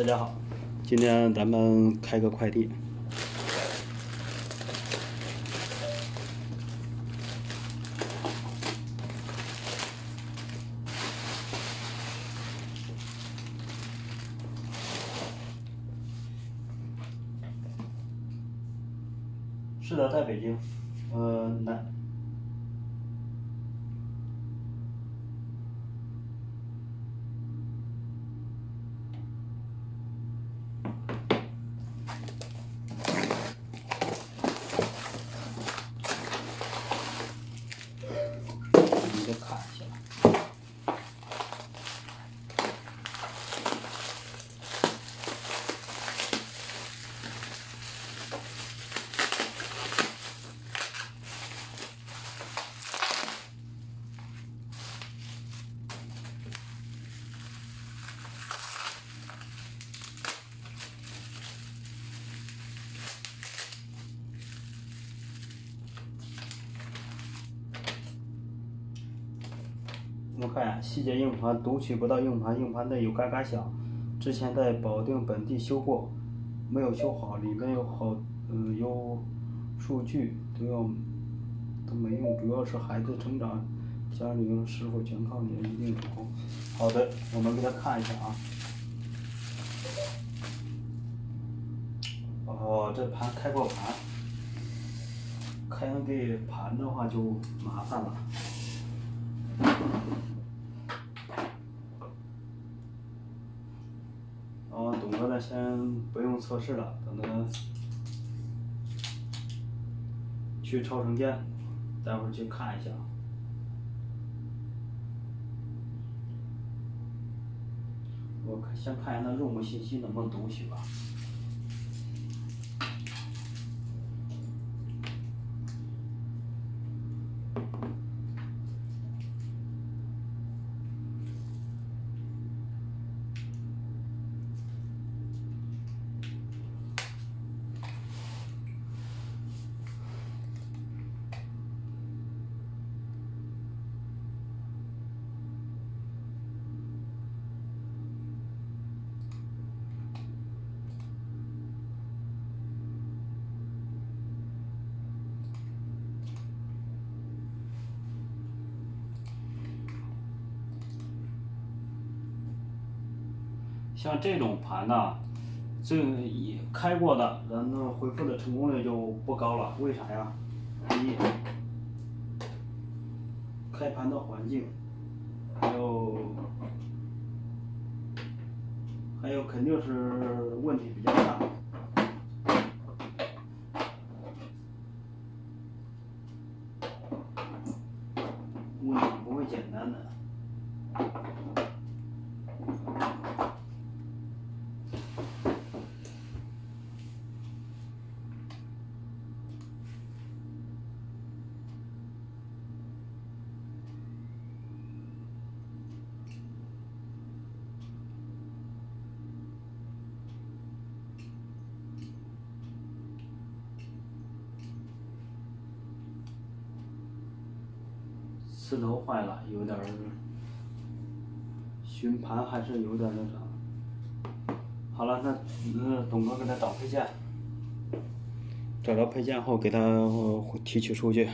大家好，今天咱们开个快递。是的，在北京，你再看一下。我们看呀，细节硬盘读取不到硬盘，硬盘内有嘎嘎响。之前在保定本地修过，没有修好，里面有数据都没用，主要是孩子成长，家里师傅全靠你，一定成功。好的，我们给他看一下啊。哦，这盘开过盘，开完这盘的话就麻烦了。董哥呢，先不用测试了，等他去超声间，待会儿去看一下。我先看一下那 ROM 信息能不能读取吧。像这种盘呢，这个开过的，咱们恢复的成功率就不高了。为啥呀？第一，开盘的环境，还有肯定是问题比较大。问题不会简单的。磁头坏了，有点循盘还是有点那啥。好了，那董哥给他找配件，找到配件后给他提取数据。